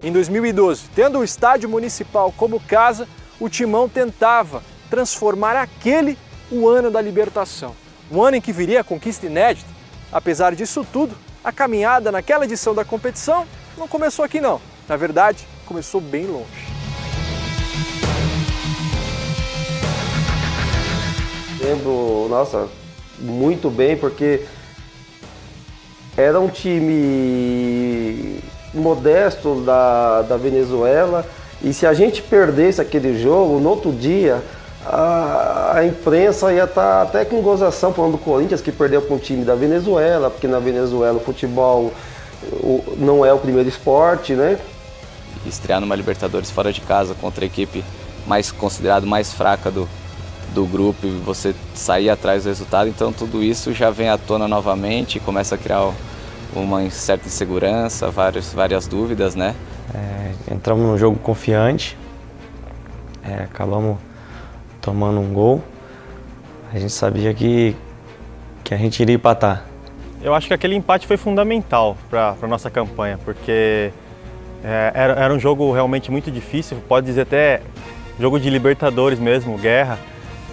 Em 2012, tendo o estádio municipal como casa, o Timão tentava transformar aquele o ano da libertação. Um ano em que viria a conquista inédita. Apesar disso tudo, a caminhada naquela edição da competição não começou aqui não. Na verdade, começou bem longe. Lembro, nossa, muito bem, porque era um time modesto da Venezuela, e se a gente perdesse aquele jogo, no outro dia a imprensa ia estar até com gozação falando do Corinthians, que perdeu para um time da Venezuela, porque na Venezuela o futebol não é o primeiro esporte, né? Estrear numa Libertadores fora de casa contra a equipe considerada mais fraca do grupo, e você sair atrás do resultado, então tudo isso já vem à tona novamente e começa a criar uma certa insegurança, várias dúvidas, né? Entramos num jogo confiante, acabamos tomando um gol. A gente sabia que a gente iria empatar. Eu acho que aquele empate foi fundamental para a nossa campanha, porque era um jogo realmente muito difícil, pode dizer até jogo de Libertadores mesmo, guerra.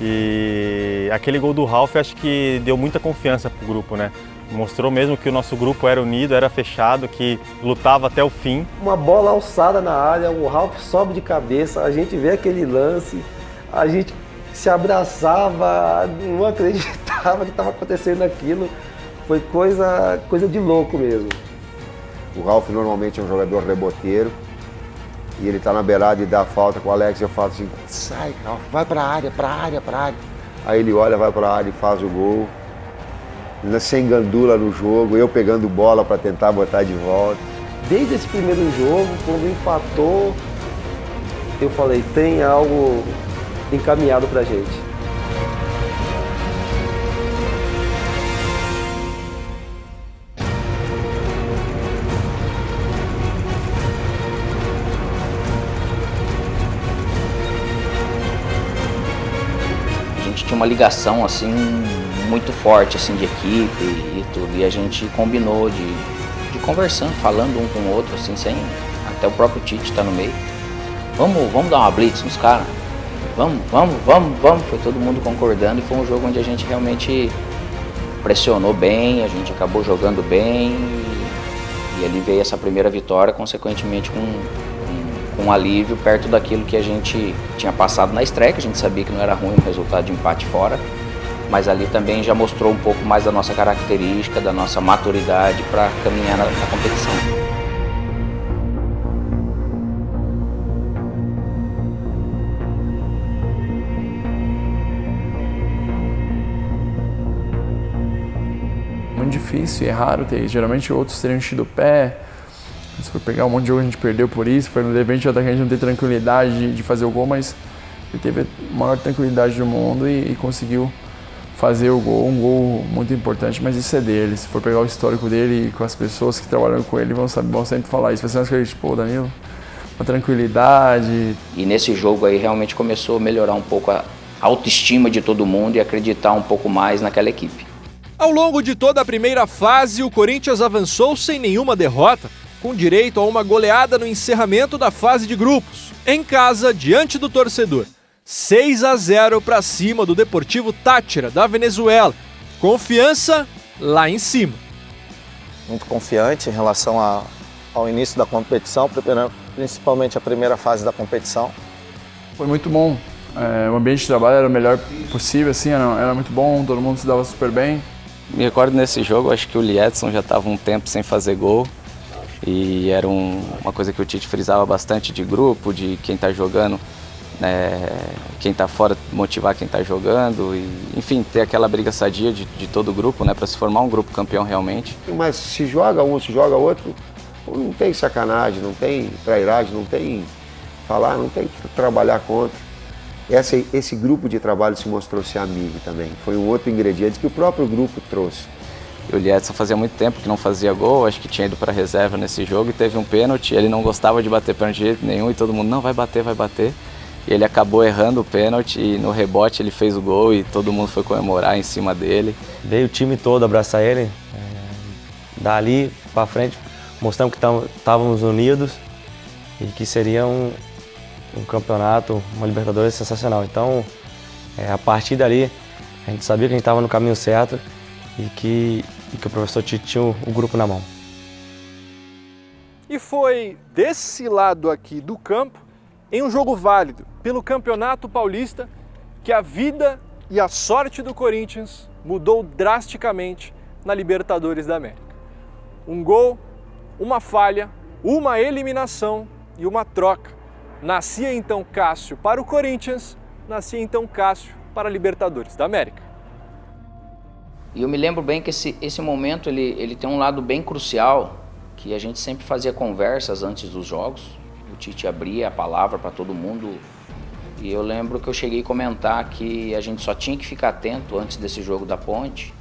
E aquele gol do Ralf acho que deu muita confiança para o grupo, né? Mostrou mesmo que o nosso grupo era unido, era fechado, que lutava até o fim. Uma bola alçada na área, o Ralf sobe de cabeça, a gente vê aquele lance, a gente se abraçava, não acreditava que estava acontecendo aquilo. Foi coisa de louco mesmo. O Ralf normalmente é um jogador reboteiro, e ele está na beirada e dá falta com o Alex, eu falo assim, sai Ralf, vai para a área. Aí ele olha, vai para a área e faz o gol. Sem gandula no jogo, eu pegando bola para tentar botar de volta. Desde esse primeiro jogo, quando empatou, eu falei, tem algo encaminhado pra gente. A gente tinha uma ligação assim muito forte assim de equipe e tudo, e a gente combinou de conversando, falando um com o outro assim, sem até o próprio Tite tá no meio. Vamos dar uma blitz nos caras. Vamos. Foi todo mundo concordando, e foi um jogo onde a gente realmente pressionou bem, a gente acabou jogando bem, e ali veio essa primeira vitória, consequentemente com um alívio perto daquilo que a gente tinha passado na estreia, que a gente sabia que não era ruim o resultado de empate fora. Mas ali também já mostrou um pouco mais da nossa característica, da nossa maturidade para caminhar na competição. Muito difícil e é raro ter. Geralmente outros teriam enchido o pé. Se for pegar um monte de jogo, a gente perdeu por isso. Foi no evento o atacante não ter tranquilidade de fazer o gol, mas ele teve a maior tranquilidade do mundo e conseguiu fazer o gol, um gol muito importante, mas isso é dele. Se for pegar o histórico dele e com as pessoas que trabalham com ele, vão sempre falar isso. Vai ser umas coisas tipo, Danilo, uma tranquilidade. E nesse jogo aí realmente começou a melhorar um pouco a autoestima de todo mundo e acreditar um pouco mais naquela equipe. Ao longo de toda a primeira fase, o Corinthians avançou sem nenhuma derrota, com direito a uma goleada no encerramento da fase de grupos, em casa, diante do torcedor. 6-0 para cima do Deportivo Táchira, da Venezuela. Confiança lá em cima. Muito confiante em relação ao início da competição, principalmente a primeira fase da competição. Foi muito bom. O ambiente de trabalho era o melhor possível, assim, era muito bom, todo mundo se dava super bem. Me recordo nesse jogo, acho que o Liedson já estava um tempo sem fazer gol. E era uma coisa que o Tite frisava bastante de grupo, de quem está jogando quem está fora motivar quem está jogando, e, enfim, ter aquela briga sadia de todo o grupo, né, para se formar um grupo campeão realmente. Mas se joga um, se joga outro, não tem sacanagem, não tem trairagem, não tem falar, não tem que trabalhar contra. Esse grupo de trabalho se mostrou ser amigo também, foi um outro ingrediente que o próprio grupo trouxe. O Liedson fazia muito tempo que não fazia gol, acho que tinha ido para reserva nesse jogo e teve um pênalti, ele não gostava de bater pênalti de jeito nenhum e todo mundo, não, vai bater, vai bater. E ele acabou errando o pênalti e no rebote ele fez o gol e todo mundo foi comemorar em cima dele. Veio o time todo abraçar ele, dali para frente, mostrando que estávamos unidos e que seria um campeonato, uma Libertadores sensacional. Então, a partir dali, a gente sabia que a gente estava no caminho certo e que o professor Tite tinha o grupo na mão. E foi desse lado aqui do campo, em um jogo válido pelo Campeonato Paulista, que a vida e a sorte do Corinthians mudou drasticamente na Libertadores da América. Um gol, uma falha, uma eliminação e uma troca. Nascia então Cássio para o Corinthians, nascia então Cássio para a Libertadores da América. E eu me lembro bem que esse momento ele tem um lado bem crucial, que a gente sempre fazia conversas antes dos jogos. O Tite abria a palavra para todo mundo e eu lembro que eu cheguei a comentar que a gente só tinha que ficar atento antes desse jogo da Ponte,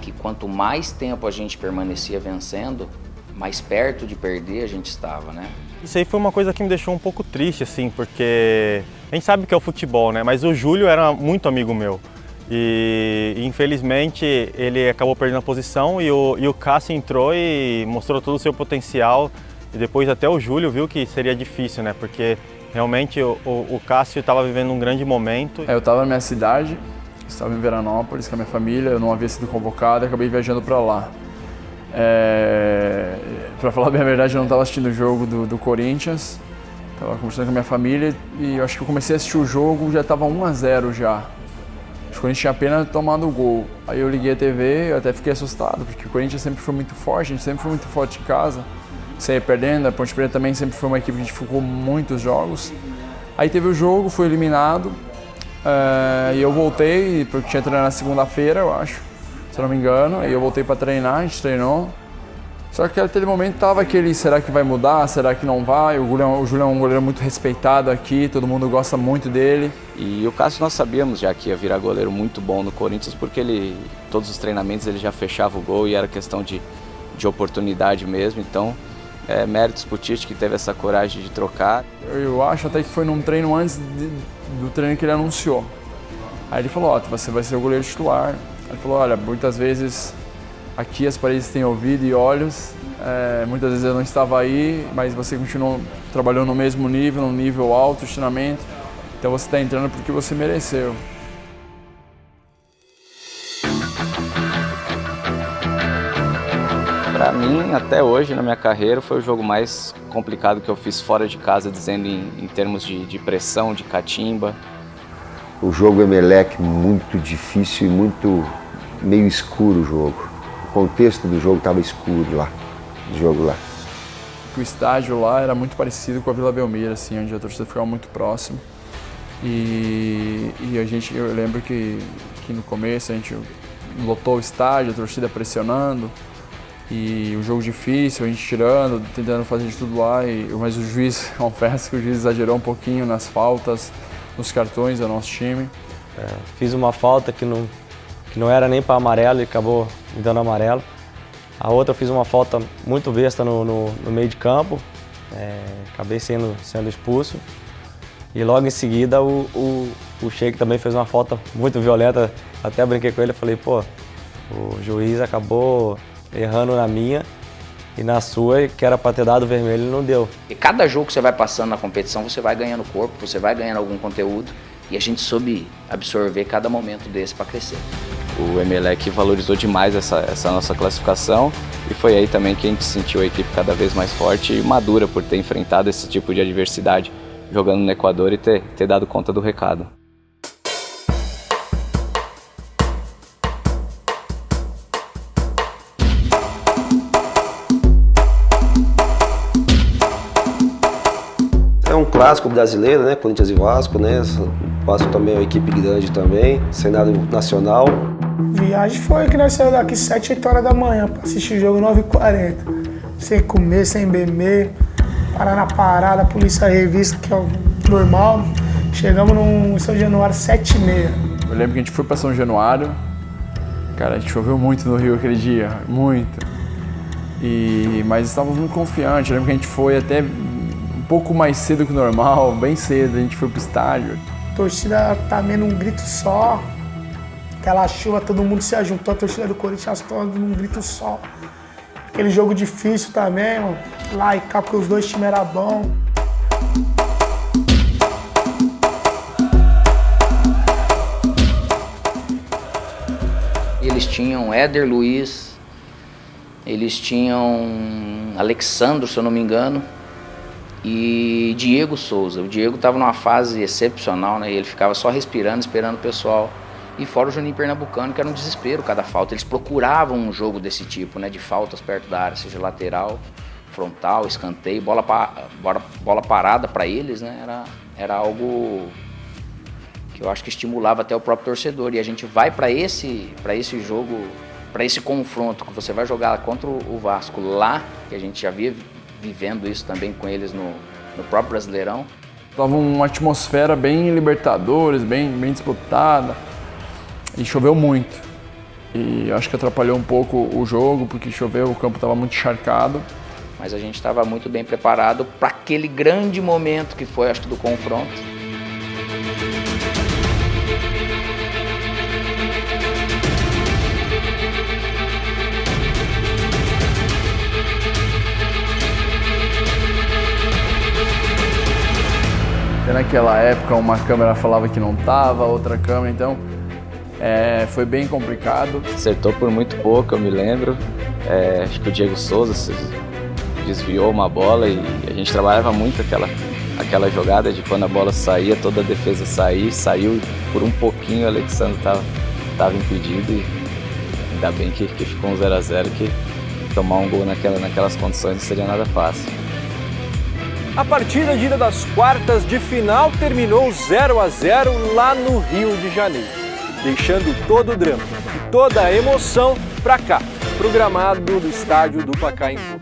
que quanto mais tempo a gente permanecia vencendo, mais perto de perder a gente estava, né? Isso aí foi uma coisa que me deixou um pouco triste, assim, porque a gente sabe que é o futebol, né? Mas o Júlio era muito amigo meu. E infelizmente ele acabou perdendo a posição e o Cássio entrou e mostrou todo o seu potencial. E depois até o Júlio viu que seria difícil, né? Porque realmente o Cássio estava vivendo um grande momento. Eu estava na minha cidade, estava em Veranópolis com a minha família, eu não havia sido convocado e acabei viajando para lá. Para falar bem a verdade, eu não estava assistindo o jogo do Corinthians, estava conversando com a minha família e eu acho que eu comecei a assistir o jogo, já estava 1-0 já. O Corinthians tinha apenas tomado o gol. Aí eu liguei a TV e até fiquei assustado, porque o Corinthians sempre foi muito forte, a gente sempre foi muito forte em casa. Saía perdendo, a Ponte Preta também sempre foi uma equipe que a gente ficou muitos jogos. Aí teve o jogo, foi eliminado, e eu voltei, porque tinha treinado na segunda-feira, eu acho, se eu não me engano, aí eu voltei para treinar, a gente treinou. Só que naquele momento tava aquele, será que vai mudar, será que não vai? O Júlio é um goleiro muito respeitado aqui, todo mundo gosta muito dele. E o Cássio nós sabíamos já que ia virar goleiro muito bom no Corinthians, porque todos os treinamentos ele já fechava o gol e era questão de oportunidade mesmo, então méritos pro Tite que teve essa coragem de trocar. Eu acho até que foi num treino antes do treino que ele anunciou. Aí ele falou, você vai ser o goleiro titular. Ele falou, olha, muitas vezes aqui as paredes têm ouvido e olhos, muitas vezes eu não estava aí, mas você continuou trabalhando no mesmo nível, num nível alto de treinamento, então você está entrando porque você mereceu. Para mim, até hoje, na minha carreira, foi o jogo mais complicado que eu fiz fora de casa, dizendo em termos de pressão, de catimba. O jogo Emelec muito difícil e muito meio escuro o jogo. O contexto do jogo estava escuro lá, do jogo lá. O estádio lá era muito parecido com a Vila Belmiro, assim, onde a torcida ficava muito próximo. E eu lembro que no começo a gente lotou o estádio, a torcida pressionando. E o jogo difícil, a gente tirando, tentando fazer de tudo lá, mas o juiz, confesso que o juiz exagerou um pouquinho nas faltas, nos cartões do nosso time. Fiz uma falta que não era nem para amarelo e acabou me dando amarelo. A outra eu fiz uma falta muito besta no meio de campo, acabei sendo expulso. E logo em seguida o Sheik também fez uma falta muito violenta, até brinquei com ele, falei, pô, o juiz acabou errando na minha e na sua, que era para ter dado vermelho, não deu. E cada jogo que você vai passando na competição, você vai ganhando corpo, você vai ganhando algum conteúdo e a gente soube absorver cada momento desse para crescer. O Emelec valorizou demais essa nossa classificação e foi aí também que a gente sentiu a equipe cada vez mais forte e madura por ter enfrentado esse tipo de adversidade jogando no Equador e ter dado conta do recado. É um clássico brasileiro, né? Corinthians e Vasco, né? O Vasco também é uma equipe grande também, cenário nacional. Viagem foi que nós saímos daqui 7, 8 horas da manhã para assistir o jogo 9h40. Sem comer, sem beber, parar na parada, polícia revista, que é o normal. Chegamos no São Januário 7h30. Eu lembro que a gente foi para São Januário, cara, a gente choveu muito no Rio aquele dia, muito. Mas estávamos muito confiantes, eu lembro que a gente foi até um pouco mais cedo que o normal, bem cedo, a gente foi pro estádio. A torcida também num grito só, aquela chuva, todo mundo se ajuntou, a torcida do Corinthians toda num grito só. Aquele jogo difícil também, mano, lá e cá, porque os dois times eram bons. Eles tinham Éder Luiz, eles tinham Alexandro, se eu não me engano, e Diego Souza. O Diego estava numa fase excepcional, né? Ele ficava só respirando, esperando o pessoal. E fora o Juninho Pernambucano, que era um desespero cada falta. Eles procuravam um jogo desse tipo, né? De faltas perto da área, seja lateral, frontal, escanteio, bola parada para eles, né? Era algo que eu acho que estimulava até o próprio torcedor. E a gente vai para esse jogo, para esse confronto, que você vai jogar contra o Vasco lá, que a gente já via vivendo isso também com eles no próprio Brasileirão. Tava uma atmosfera bem Libertadores, bem disputada, e choveu muito. E acho que atrapalhou um pouco o jogo, porque choveu, o campo estava muito encharcado. Mas a gente estava muito bem preparado para aquele grande momento que foi, acho que, do confronto. Naquela época uma câmera falava que não tava, outra câmera, então foi bem complicado. Acertou por muito pouco, eu me lembro. Acho que o Diego Souza desviou uma bola e a gente trabalhava muito aquela jogada de quando a bola saía, toda a defesa saiu por um pouquinho, o Alexandre estava impedido e ainda bem que ficou um 0x0, que tomar um gol naquelas condições não seria nada fácil. A partida de ida das quartas de final terminou 0x0 lá no Rio de Janeiro, deixando todo o drama e toda a emoção para cá, pro gramado do estádio do Pacaembu.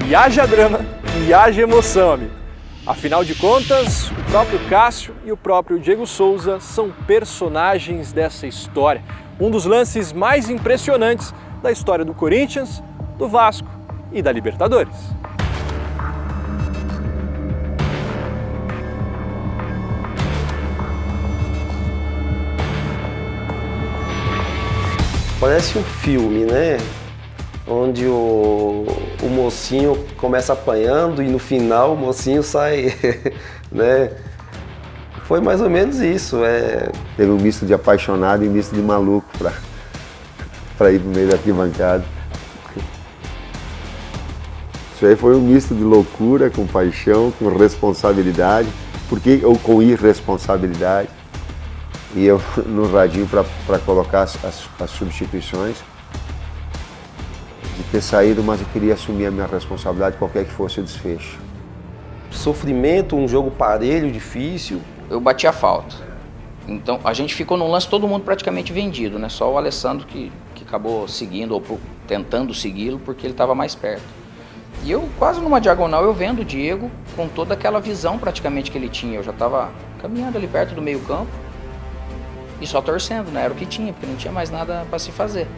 E haja drama e haja emoção, amigo. Afinal de contas, o próprio Cássio e o próprio Diego Souza são personagens dessa história. Um dos lances mais impressionantes da história do Corinthians, do Vasco e da Libertadores. Parece um filme, né? Onde o mocinho começa apanhando e no final o mocinho sai, né? Foi mais ou menos isso. Teve um misto de apaixonado e um misto de maluco para ir pro meio da arquibancada. Isso aí foi um misto de loucura com paixão, com responsabilidade, ou com irresponsabilidade. E eu no radinho para colocar as substituições, de ter saído, mas eu queria assumir a minha responsabilidade, qualquer que fosse o desfecho. Sofrimento, um jogo parelho, difícil. Eu bati a falta. Então a gente ficou num lance, todo mundo praticamente vendido, né? Só o Alessandro que acabou seguindo ou tentando segui-lo porque ele estava mais perto. E eu quase numa diagonal eu vendo o Diego com toda aquela visão praticamente que ele tinha. Eu já estava caminhando ali perto do meio campo. E só torcendo, né? Era o que tinha, porque não tinha mais nada para se fazer.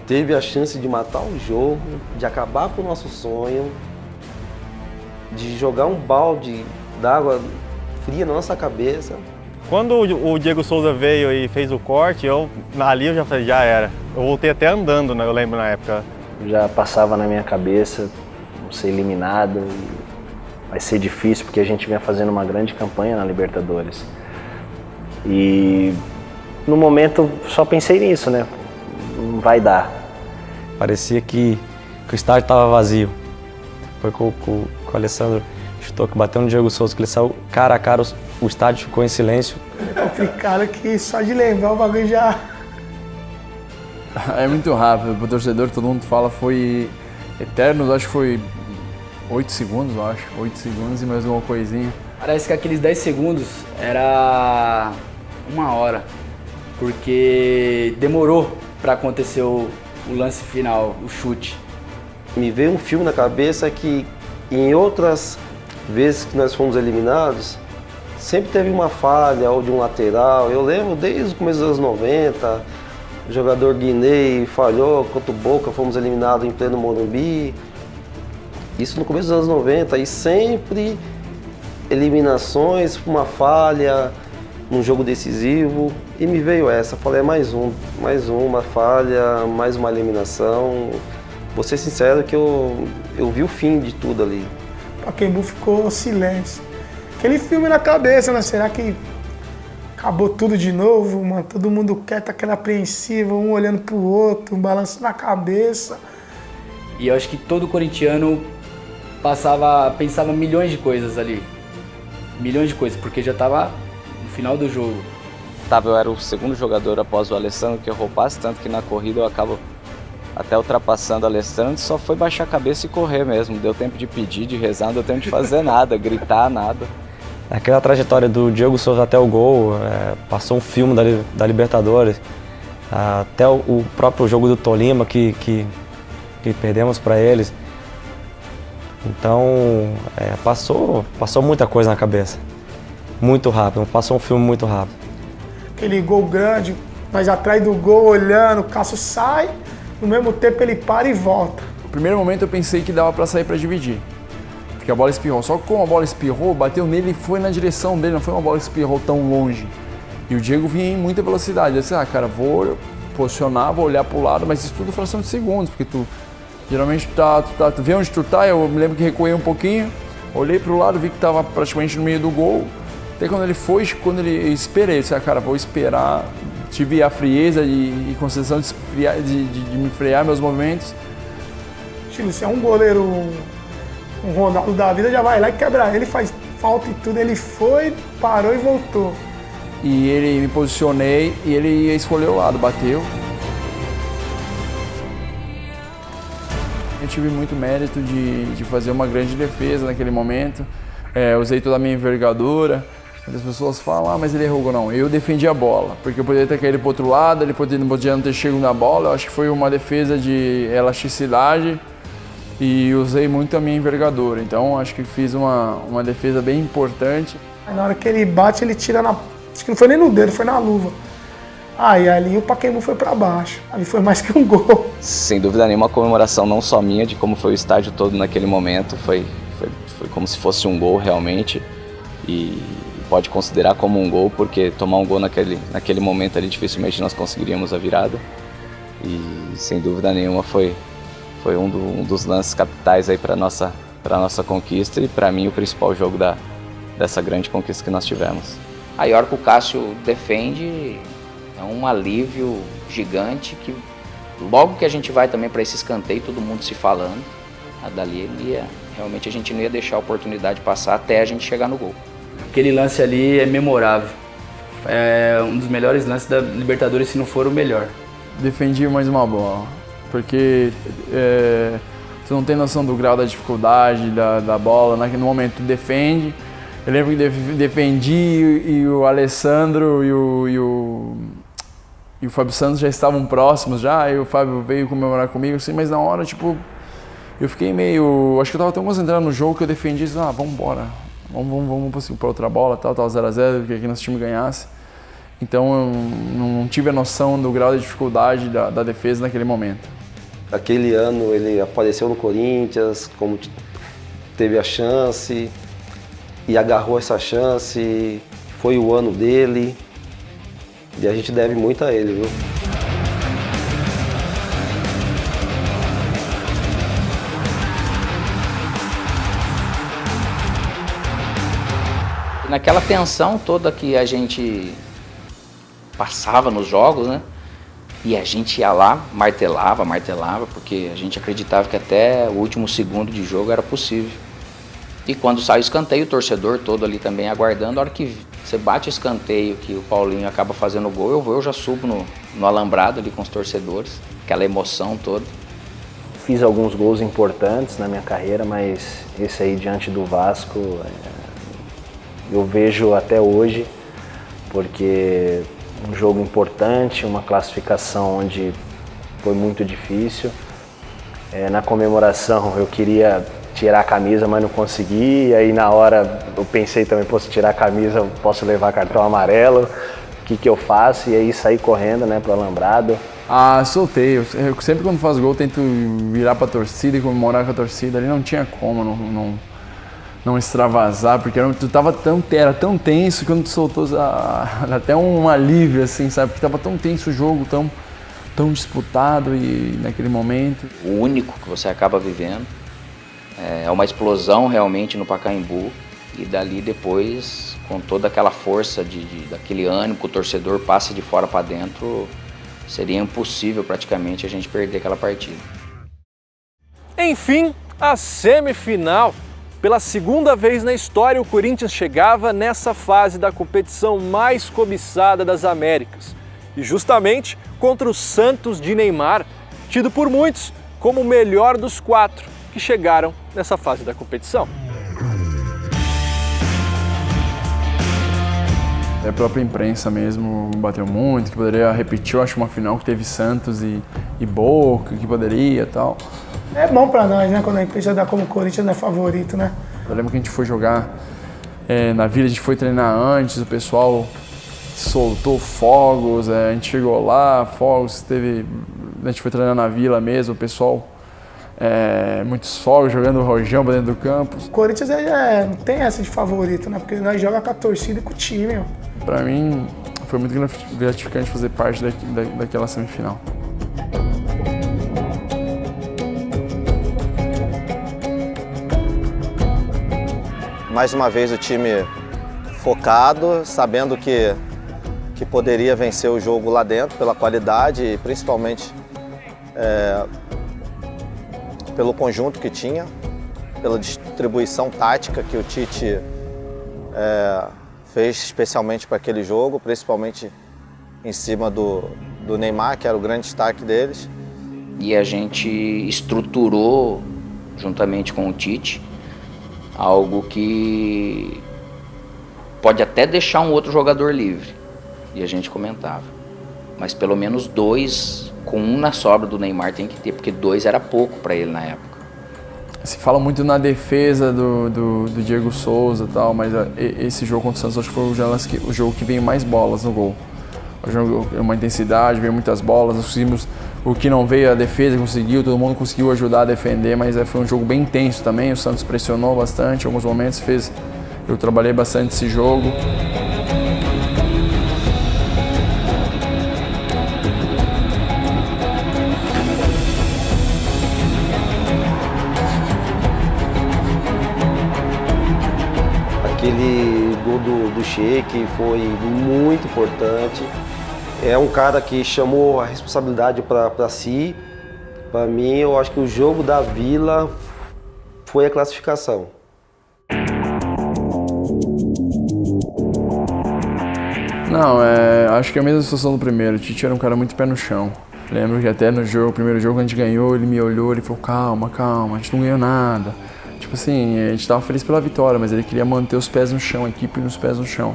Teve a chance de matar o jogo, de acabar com o nosso sonho, de jogar um balde d'água fria na nossa cabeça. Quando o Diego Souza veio e fez o corte, ali eu já falei, já era. Eu voltei até andando, né? Eu lembro na época. Já passava na minha cabeça, vou ser eliminado, vai ser difícil, porque a gente vinha fazendo uma grande campanha na Libertadores. E no momento só pensei nisso, né? Não vai dar. Parecia que o estádio estava vazio. Foi com o Alessandro chutou, que bateu no Diego Souza, que ele saiu cara a cara, o estádio ficou em silêncio. É complicado que só de lembrar o bagulho já... É muito rápido, pro torcedor, todo mundo fala, foi eterno, acho que foi 8 segundos, 8 segundos e mais uma coisinha. Parece que aqueles 10 segundos era 1 hora, porque demorou para acontecer o lance final, o chute. Me veio um filme na cabeça que em outras vezes que nós fomos eliminados, sempre teve uma falha ou de um lateral. Eu lembro desde o começo dos anos 90, o jogador Guinei falhou contra o Boca, fomos eliminados em pleno Morumbi. Isso no começo dos anos 90 e sempre eliminações, uma falha, num jogo decisivo. E me veio essa, falei, mais uma falha, mais uma eliminação. Vou ser sincero que eu vi o fim de tudo ali. Pacaembu ficou silêncio. Aquele filme na cabeça, né? Será que acabou tudo de novo, mano? Todo mundo quieto, aquela apreensiva, um olhando pro outro, um balanço na cabeça. E eu acho que todo corintiano pensava milhões de coisas ali. Milhões de coisas, porque já tava no final do jogo. Eu era o segundo jogador após o Alessandro que errou bastante, que na corrida eu acabo até ultrapassando o Alessandro, só foi baixar a cabeça e correr mesmo. Deu tempo de pedir, de rezar, não deu tempo de fazer nada, gritar, nada. Aquela trajetória do Diego Souza até o gol, passou um filme da Libertadores, até o próprio jogo do Tolima que perdemos para eles. Então, passou muita coisa na cabeça, muito rápido, passou um filme muito rápido. Aquele gol grande, mas atrás do gol, olhando, o Cássio sai, no mesmo tempo ele para e volta. No primeiro momento eu pensei que dava para sair para dividir, porque a bola espirrou. Só que como a bola espirrou, bateu nele e foi na direção dele, não foi uma bola que espirrou tão longe. E o Diego vinha em muita velocidade. Eu disse, cara, vou posicionar, vou olhar pro lado, mas isso tudo fração de segundos, porque tu geralmente tu vê onde tu tá. Eu me lembro que recuei um pouquinho, olhei pro lado, vi que tava praticamente no meio do gol. Até quando ele esperei, eu disse, cara, vou esperar. Tive a frieza e concessão de me frear meus movimentos. Chile, se é um goleiro, um Ronaldo da vida, já vai lá e quebra ele, faz falta e tudo. Ele foi, parou e voltou. E ele me posicionei e ele escolheu o lado, bateu. Eu tive muito mérito de fazer uma grande defesa naquele momento. Usei toda a minha envergadura. As pessoas falam, mas ele errou. Não, eu defendi a bola, porque eu poderia ter caído para o outro lado, ele podia não ter chegado na bola. Eu acho que foi uma defesa de elasticidade e usei muito a minha envergadura. Então, acho que fiz uma defesa bem importante. Aí, na hora que ele bate, ele tira acho que não foi nem no dedo, foi na luva. Aí ali o Pacaembu foi para baixo. Ali foi mais que um gol. Sem dúvida nenhuma, a comemoração não só minha, de como foi o estádio todo naquele momento. Foi como se fosse um gol realmente. E pode considerar como um gol, porque tomar um gol naquele momento ali dificilmente nós conseguiríamos a virada. E sem dúvida nenhuma foi um dos lances capitais aí para nossa conquista e para mim o principal jogo dessa grande conquista que nós tivemos. A hora que o Cássio defende é um alívio gigante, que logo que a gente vai também para esse escanteio, todo mundo se falando, dali realmente a gente não ia deixar a oportunidade passar até a gente chegar no gol. Aquele lance ali é memorável. É um dos melhores lances da Libertadores, se não for o melhor. Defendi mais uma bola, porque tu não tem noção do grau da dificuldade da bola. No momento tu defende. Eu lembro que defendi e o Alessandro e o Fábio Santos já estavam próximos já, e o Fábio veio comemorar comigo, assim, mas na hora, tipo, eu fiquei meio... Acho que eu tava tão concentrado no jogo que eu defendi, disse, vamos embora. Vamos para outra bola, tal 0-0, que aqui nosso time ganhasse. Então eu não tive a noção do grau de dificuldade da defesa naquele momento. Aquele ano ele apareceu no Corinthians, como teve a chance e agarrou essa chance, foi o ano dele e a gente deve muito a ele, viu? Naquela tensão toda que a gente passava nos jogos, né? E a gente ia lá, martelava, porque a gente acreditava que até o último segundo de jogo era possível. E quando sai o escanteio, o torcedor todo ali também aguardando, a hora que você bate o escanteio, que o Paulinho acaba fazendo o gol, eu já subo no alambrado ali com os torcedores, aquela emoção toda. Fiz alguns gols importantes na minha carreira, mas esse aí diante do Vasco eu vejo até hoje, porque um jogo importante, uma classificação onde foi muito difícil. Na comemoração eu queria tirar a camisa, mas não consegui, e aí na hora eu pensei também, se tirar a camisa eu posso levar cartão amarelo, o que eu faço? E aí saí correndo, né, pro alambrado. Soltei. Eu sempre quando faço gol tento virar pra torcida e comemorar com a torcida. Ali não tinha como não extravasar, porque era tão tenso que quando tu soltou até um alívio, assim, sabe? Porque tava tão tenso o jogo, tão disputado e naquele momento. O único que você acaba vivendo é uma explosão realmente no Pacaembu, e dali depois, com toda aquela força daquele ânimo que o torcedor passa de fora para dentro, seria impossível praticamente a gente perder aquela partida. Enfim, a semifinal. Pela segunda vez na história, o Corinthians chegava nessa fase da competição mais cobiçada das Américas. E justamente contra o Santos de Neymar, tido por muitos como o melhor dos 4 que chegaram nessa fase da competição. A própria imprensa mesmo bateu muito, que poderia repetir, eu acho, uma final que teve Santos e Boca, que poderia e tal. É bom pra nós, né, quando a imprensa dá como o Corinthians não é favorito, né? Eu lembro que a gente foi jogar na Vila, a gente foi treinar antes, o pessoal soltou fogos, a gente chegou lá, fogos, a gente foi treinar na Vila mesmo, o pessoal, muitos fogos, jogando rojão pra dentro do campo. O Corinthians não tem essa de favorito, né? Porque nós jogamos com a torcida e com o time, ó. Pra mim, foi muito gratificante fazer parte daquela semifinal. Mais uma vez o time focado, sabendo que poderia vencer o jogo lá dentro pela qualidade e principalmente pelo conjunto que tinha, pela distribuição tática que o Tite fez especialmente para aquele jogo, principalmente em cima do Neymar, que era o grande destaque deles. E a gente estruturou, juntamente com o Tite, algo que pode até deixar um outro jogador livre, e a gente comentava. Mas pelo menos 2, com 1 na sobra do Neymar tem que ter, porque 2 era pouco para ele na época. Se fala muito na defesa do Diego Souza e tal, mas esse jogo contra o Santos acho que foi o jogo que veio mais bolas no gol. O jogo, uma intensidade, veio muitas bolas, nós conseguimos, o que não veio a defesa conseguiu, todo mundo conseguiu ajudar a defender, mas foi um jogo bem intenso também, o Santos pressionou bastante, em alguns momentos eu trabalhei bastante esse jogo. Aquele gol do Sheik foi muito importante. É um cara que chamou a responsabilidade para si. Para mim, eu acho que o jogo da Vila foi a classificação. Não, acho que é a mesma situação do primeiro. O Tite era um cara muito pé no chão. Lembro que até no primeiro jogo a gente ganhou, ele me olhou, ele falou, calma, a gente não ganhou nada. Tipo assim, a gente tava feliz pela vitória, mas ele queria manter os pés no chão, a equipe nos pés no chão.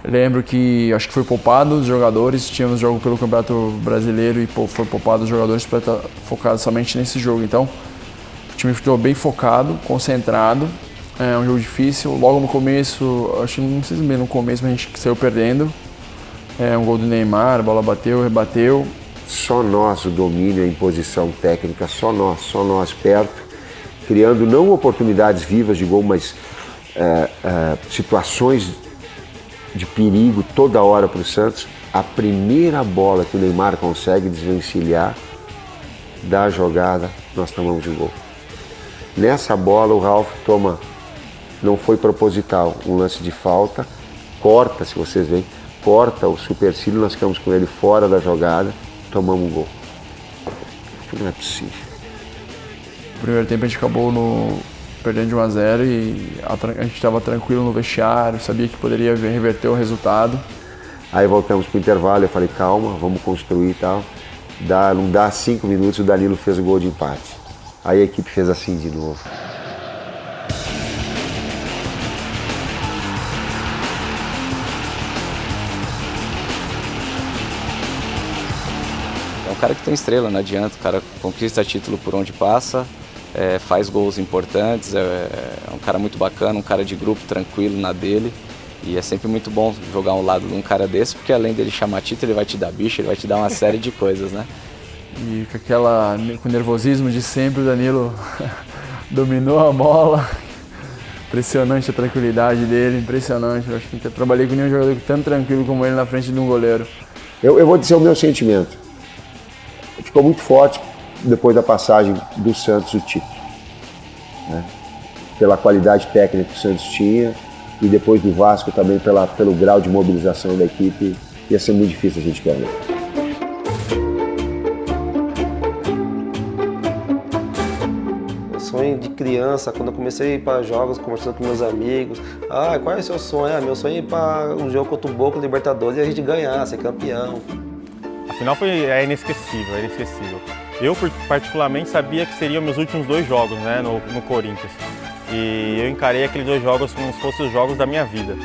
Eu lembro que acho que foi poupado os jogadores, tínhamos jogo pelo Campeonato Brasileiro e foi poupado os jogadores para estar focado somente nesse jogo. Então, o time ficou bem focado, concentrado. É um jogo difícil. Logo no começo, acho que não sei se bem no começo, mas a gente saiu perdendo. Um gol do Neymar, a bola bateu, rebateu. Só nós o domínio, a imposição técnica, só nós perto, criando não oportunidades vivas de gol, mas situações de perigo toda hora para o Santos. A primeira bola que o Neymar consegue desvencilhar da jogada, nós tomamos um gol. Nessa bola o Ralf toma, não foi proposital, um lance de falta, corta, se vocês veem, corta o supercílio, nós ficamos com ele fora da jogada, tomamos um gol. Não é possível. No primeiro tempo a gente acabou perdendo de 1-0 e a gente estava tranquilo no vestiário, sabia que poderia reverter o resultado. Aí voltamos para o intervalo, eu falei, calma, vamos construir e tal. Não dá 5 minutos, o Danilo fez o gol de empate. Aí a equipe fez assim de novo. É um cara que tem estrela, não adianta, o cara conquista título por onde passa, faz gols importantes, é um cara muito bacana, um cara de grupo, tranquilo na dele. E é sempre muito bom jogar ao lado de um cara desse, porque além dele chamar título, ele vai te dar bicho, ele vai te dar uma série de coisas, né? E com o nervosismo de sempre, o Danilo dominou a bola. Impressionante a tranquilidade dele, impressionante. Eu acho que nunca trabalhei com nenhum jogador tão tranquilo como ele na frente de um goleiro. Eu vou dizer o meu sentimento. Ficou muito forte depois da passagem do Santos o título, né? Pela qualidade técnica que o Santos tinha e depois do Vasco também pelo grau de mobilização da equipe, ia ser muito difícil a gente perder. Meu sonho de criança, quando eu comecei a ir para jogos, conversando com meus amigos, qual é o seu sonho? Meu sonho é ir para um jogo contra o Boca, Libertadores, e a gente ganhar, ser campeão. A final é inesquecível, é inesquecível. Eu, particularmente, sabia que seriam meus últimos 2 jogos, né, no Corinthians. E eu encarei aqueles 2 jogos como se fossem os jogos da minha vida.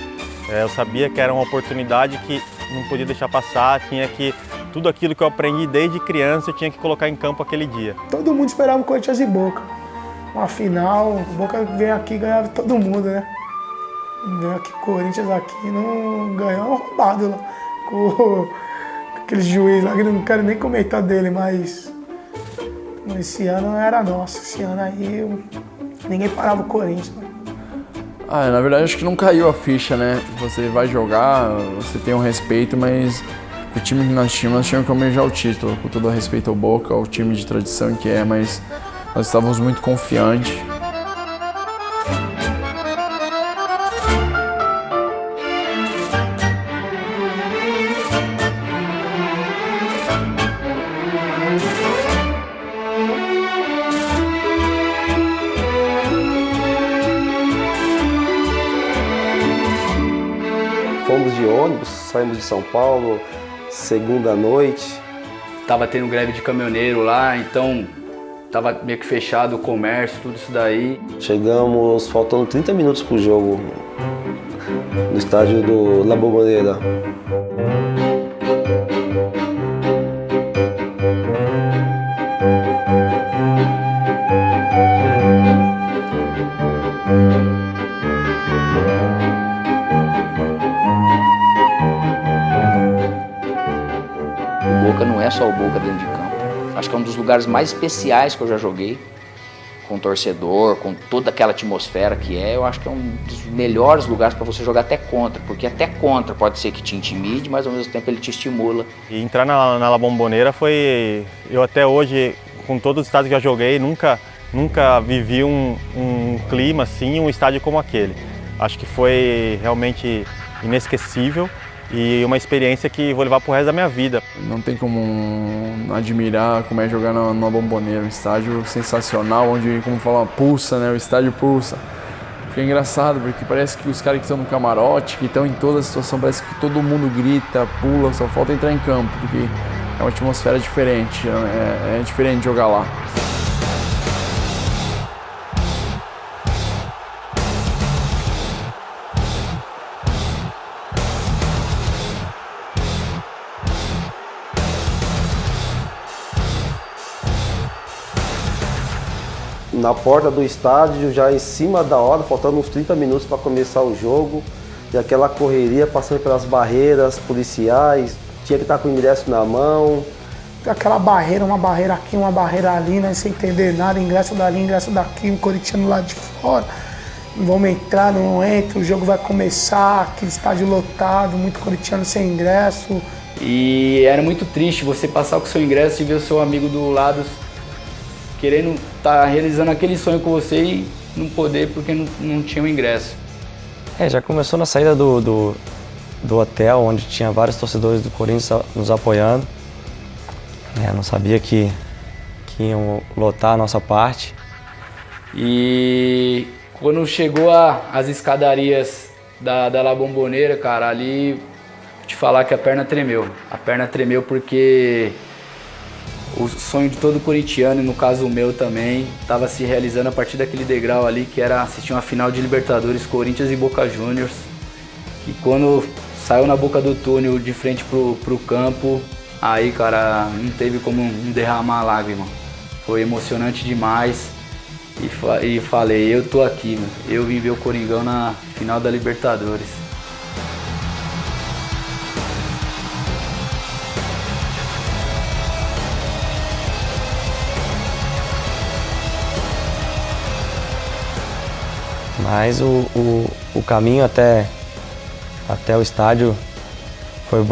Eu sabia que era uma oportunidade que não podia deixar passar, tudo aquilo que eu aprendi desde criança eu tinha que colocar em campo aquele dia. Todo mundo esperava o Corinthians e Boca. Uma final, o Boca veio aqui e ganhava todo mundo, né? Veio aqui, Corinthians aqui não ganhou, roubado lá. Com aquele juiz lá, que não quero nem comentar dele, mas esse ano era nosso. Esse ano aí ninguém parava o Corinthians. Na verdade acho que não caiu a ficha, né? Você vai jogar, você tem um respeito, mas o time que nós tínhamos que almejar o título, com todo o respeito ao Boca, ao time de tradição que é, mas nós estávamos muito confiantes. Fomos de ônibus, saímos de São Paulo, segunda noite. Tava tendo greve de caminhoneiro lá, então tava meio que fechado o comércio, tudo isso daí. Chegamos faltando 30 minutos pro jogo no estádio do La Bombonera. O Boca não é só o Boca dentro de campo. Acho que é um dos lugares mais especiais que eu já joguei, com o torcedor, com toda aquela atmosfera que é. Eu acho que é um dos melhores lugares para você jogar até contra, porque até contra pode ser que te intimide, mas ao mesmo tempo ele te estimula. E entrar na La Bombonera foi... Eu até hoje, com todos os estádios que já joguei, nunca vivi um clima assim, um estádio como aquele. Acho que foi realmente inesquecível e uma experiência que vou levar pro resto da minha vida. Não tem como admirar como é jogar numa Bombonera, um estádio sensacional, onde, como fala, pulsa, né? O estádio pulsa. Fica engraçado, porque parece que os caras que estão no camarote, que estão em toda a situação, parece que todo mundo grita, pula, só falta entrar em campo, porque é uma atmosfera diferente, é diferente jogar lá. Na porta do estádio, já em cima da hora, faltando uns 30 minutos para começar o jogo, e aquela correria passando pelas barreiras policiais, tinha que estar com o ingresso na mão. Aquela barreira, uma barreira aqui, uma barreira ali, né, sem entender nada, ingresso dali, ingresso daqui, um corintiano lá de fora. Vamos entrar, não entra, o jogo vai começar, aquele estádio lotado, muito corintiano sem ingresso. E era muito triste você passar com o seu ingresso e ver o seu amigo do lado querendo estar realizando aquele sonho com você e não poder porque não tinha o ingresso. Já começou na saída do hotel, onde tinha vários torcedores do Corinthians nos apoiando. Não sabia que iam lotar a nossa parte. E quando chegou as escadarias da La Bombonera, cara, ali vou te falar que a perna tremeu. A perna tremeu porque o sonho de todo corintiano, e no caso o meu também, estava se realizando a partir daquele degrau ali, que era assistir uma final de Libertadores, Corinthians e Boca Juniors. E quando saiu na boca do túnel de frente pro campo, Aí, cara, não teve como não derramar a lágrima. Foi emocionante demais. E falei, eu tô aqui, mano. Eu vim ver o Coringão na final da Libertadores. Mas o caminho até o estádio foi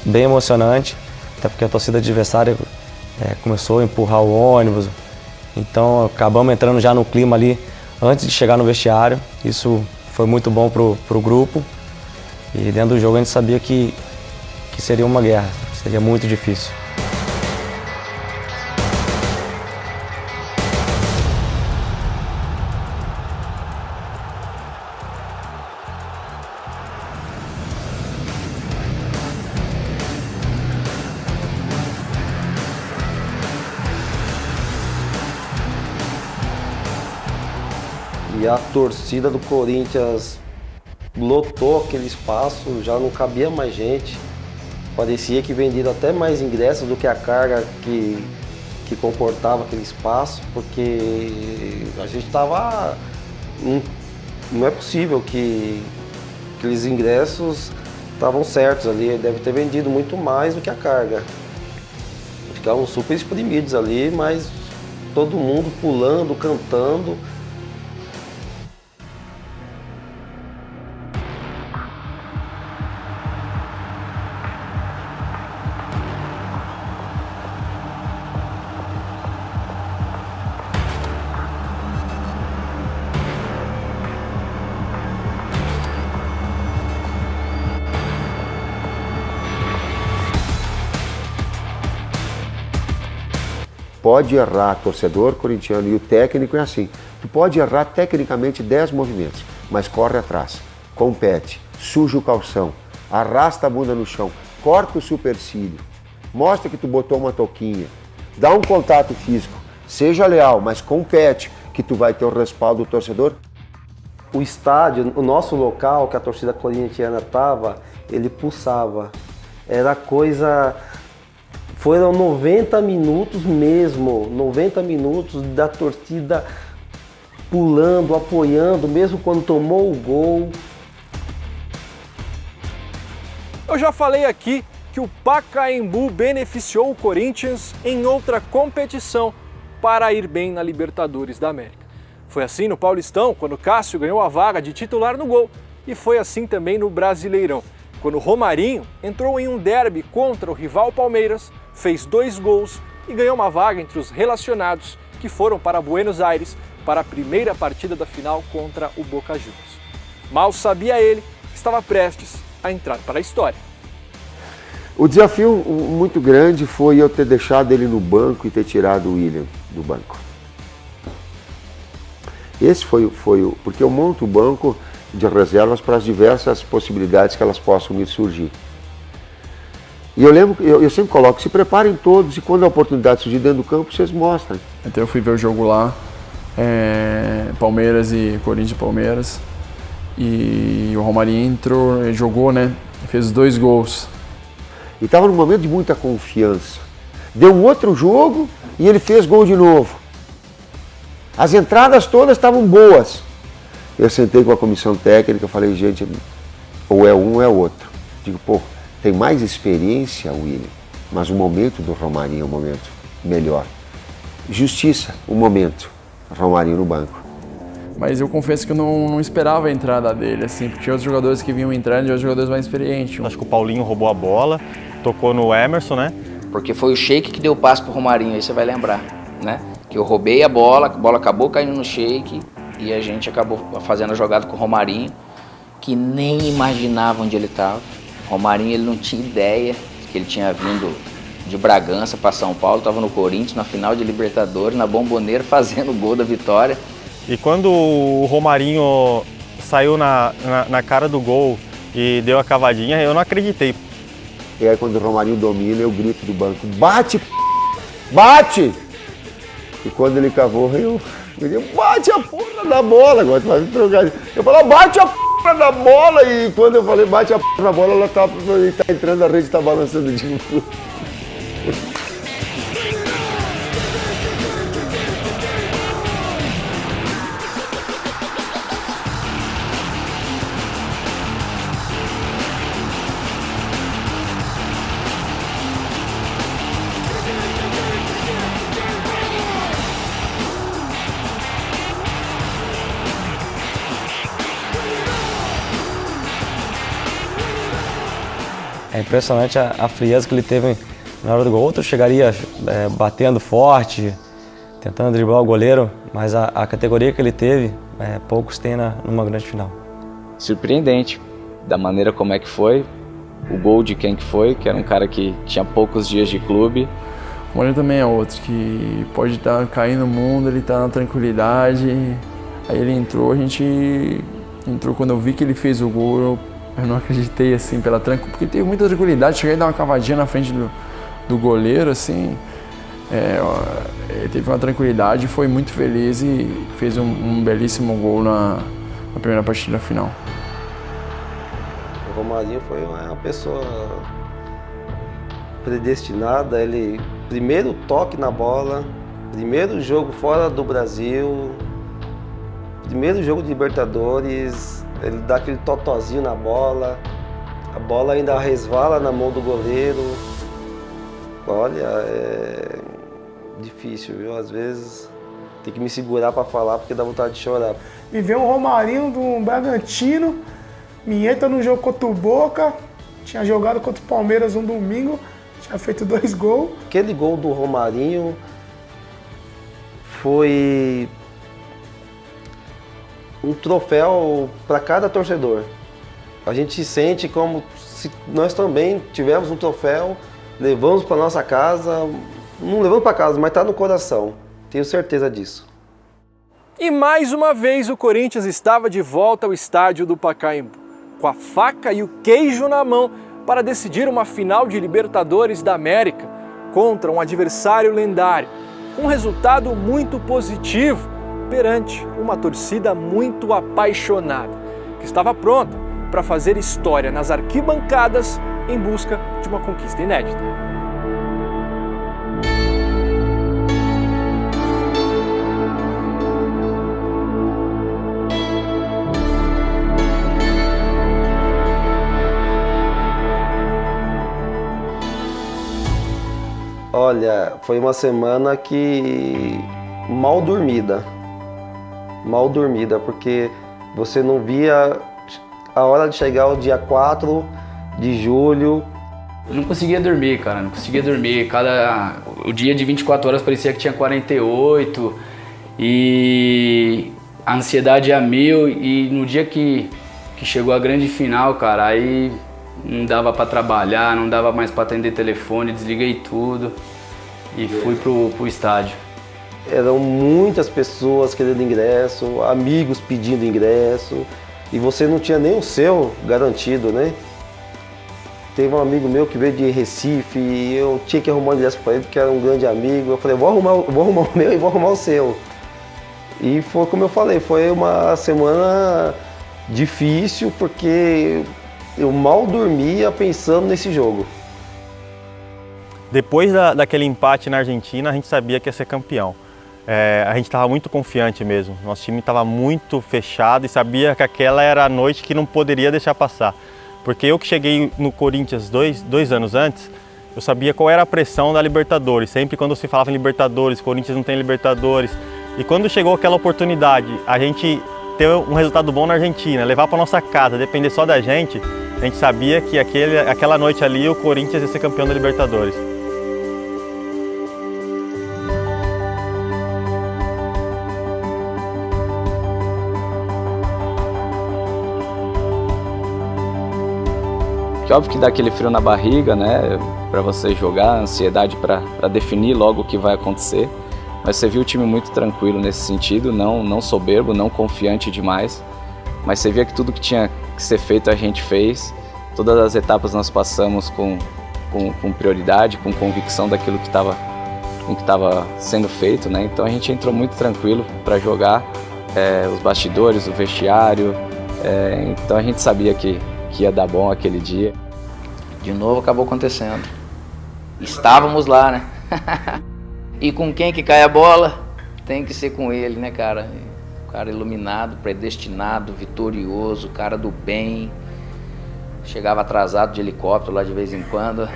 bem emocionante, até porque a torcida adversária começou a empurrar o ônibus. Então acabamos entrando já no clima ali antes de chegar no vestiário. Isso foi muito bom pro grupo. E dentro do jogo a gente sabia que seria uma guerra, seria muito difícil. E a torcida do Corinthians lotou aquele espaço, já não cabia mais gente. Parecia que vendiam até mais ingressos do que a carga que comportava aquele espaço, porque a gente estava... Não é possível que aqueles ingressos estavam certos ali, deve ter vendido muito mais do que a carga. Ficavam super espremidos ali, mas todo mundo pulando, cantando. Pode errar, torcedor corintiano e o técnico é assim. Tu pode errar tecnicamente 10 movimentos, mas corre atrás, compete, suja o calção, arrasta a bunda no chão, corta o supercílio, mostra que tu botou uma touquinha, dá um contato físico, seja leal, mas compete, que tu vai ter o respaldo do torcedor. O estádio, o nosso local que a torcida corintiana estava, ele pulsava. Era coisa... Foram 90 minutos mesmo, 90 minutos da torcida pulando, apoiando, mesmo quando tomou o gol. Eu já falei aqui que o Pacaembu beneficiou o Corinthians em outra competição para ir bem na Libertadores da América. Foi assim no Paulistão, quando Cássio ganhou a vaga de titular no gol, e foi assim também no Brasileirão, quando Romarinho entrou em um derby contra o rival Palmeiras, fez 2 gols e ganhou uma vaga entre os relacionados que foram para Buenos Aires para a primeira partida da final contra o Boca Juniors. Mal sabia ele que estava prestes a entrar para a história. O desafio muito grande foi eu ter deixado ele no banco e ter tirado o William do banco. Esse foi o... porque eu monto o banco de reservas para as diversas possibilidades que elas possam me surgir. E eu lembro, eu sempre coloco, se preparem todos e quando a oportunidade surgir dentro do campo, vocês mostrem. Então eu fui ver o jogo lá, Palmeiras e Corinthians e Palmeiras, e o Romarinho entrou, jogou, né, fez 2 gols. E estava num momento de muita confiança. Deu um outro jogo e ele fez gol de novo. As entradas todas estavam boas. Eu sentei com a comissão técnica, falei, gente, ou é um ou é outro. Digo, pô, tem mais experiência, William, mas o momento do Romarinho é um momento melhor. Justiça, um momento, Romarinho no banco. Mas eu confesso que eu não esperava a entrada dele, assim, porque tinha outros jogadores que vinham entrando e outros jogadores mais experientes. Acho que o Paulinho roubou a bola, tocou no Emerson, né? Porque foi o Sheik que deu o passe pro Romarinho, aí você vai lembrar, né? Que eu roubei a bola acabou caindo no Sheik e a gente acabou fazendo a jogada com o Romarinho, que nem imaginava onde ele estava. O Romarinho, ele não tinha ideia que ele tinha vindo de Bragança para São Paulo, estava no Corinthians, na final de Libertadores, na Bombonera, fazendo o gol da vitória. E quando o Romarinho saiu na cara do gol e deu a cavadinha, eu não acreditei. E aí quando o Romarinho domina, eu grito do banco, bate, bate! E quando ele cavou, eu digo, bate a porra da bola, agora tu vai me trocar. Eu falo, bate a porra da bola, e quando eu falei bate a porra da bola, ela tá entrando, a rede tá balançando de novo. É impressionante a frieza que ele teve na hora do gol. Outro chegaria batendo forte, tentando driblar o goleiro, mas a categoria que ele teve, poucos têm numa grande final. Surpreendente da maneira como é que foi, o gol de quem que foi, que era um cara que tinha poucos dias de clube. O Moreno também é outro, que pode estar caindo no mundo, ele está na tranquilidade. Aí ele entrou, a gente entrou, quando eu vi que ele fez o gol, eu não acreditei assim pela tranquilidade, porque teve muita tranquilidade, cheguei a dar uma cavadinha na frente do goleiro, assim. Ele teve uma tranquilidade, foi muito feliz e fez um belíssimo gol na primeira partida final. O Romarinho foi uma pessoa predestinada, ele primeiro toque na bola, primeiro jogo fora do Brasil, primeiro jogo de Libertadores, ele dá aquele totozinho na bola, a bola ainda resvala na mão do goleiro. Olha, é difícil, viu? Às vezes tem que me segurar para falar porque dá vontade de chorar. E ver um Romarinho do Bragantino, Minheta no jogo contra o Boca, tinha jogado contra o Palmeiras um domingo, tinha feito 2 gols. Aquele gol do Romarinho foi um troféu para cada torcedor. A gente se sente como se nós também tivemos um troféu, levamos para nossa casa, não levamos para casa, mas está no coração, tenho certeza disso. E mais uma vez o Corinthians estava de volta ao estádio do Pacaembu, com a faca e o queijo na mão para decidir uma final de Libertadores da América contra um adversário lendário, com um resultado muito positivo perante uma torcida muito apaixonada, que estava pronta para fazer história nas arquibancadas em busca de uma conquista inédita. Olha, foi uma semana que mal dormida, porque você não via a hora de chegar o dia 4 de julho. Eu não conseguia dormir, cara, não conseguia dormir. O dia de 24 horas parecia que tinha 48 e a ansiedade a mil. E no dia que chegou a grande final, cara, aí não dava pra trabalhar, não dava mais pra atender telefone, desliguei tudo e fui pro estádio. Eram muitas pessoas querendo ingresso, amigos pedindo ingresso, e você não tinha nem o seu garantido, né? Teve um amigo meu que veio de Recife e eu tinha que arrumar um ingresso para ele, porque era um grande amigo. Eu falei, vou arrumar o meu e vou arrumar o seu. E foi como eu falei, foi uma semana difícil, porque eu mal dormia pensando nesse jogo. Depois daquele empate na Argentina, a gente sabia que ia ser campeão. A gente estava muito confiante mesmo. Nosso time estava muito fechado e sabia que aquela era a noite que não poderia deixar passar. Porque eu que cheguei no Corinthians dois anos antes, eu sabia qual era a pressão da Libertadores. Sempre quando se falava em Libertadores, Corinthians não tem Libertadores. E quando chegou aquela oportunidade, a gente ter um resultado bom na Argentina, levar para nossa casa, depender só da gente, a gente sabia que aquela noite ali o Corinthians ia ser campeão da Libertadores. Óbvio que dá aquele frio na barriga, né, para você jogar, ansiedade para definir logo o que vai acontecer. Mas você viu o time muito tranquilo nesse sentido, não soberbo, não confiante demais. Mas você via que tudo que tinha que ser feito a gente fez. Todas as etapas nós passamos com prioridade, com convicção daquilo que estava sendo feito, né? Então a gente entrou muito tranquilo para jogar, os bastidores, o vestiário. Então a gente sabia que ia dar bom aquele dia. De novo acabou acontecendo. estávamos lá, né? E com quem que cai a bola? Tem que ser com ele, né, cara? O cara iluminado, predestinado, vitorioso, cara do bem. Chegava atrasado de helicóptero lá de vez em quando.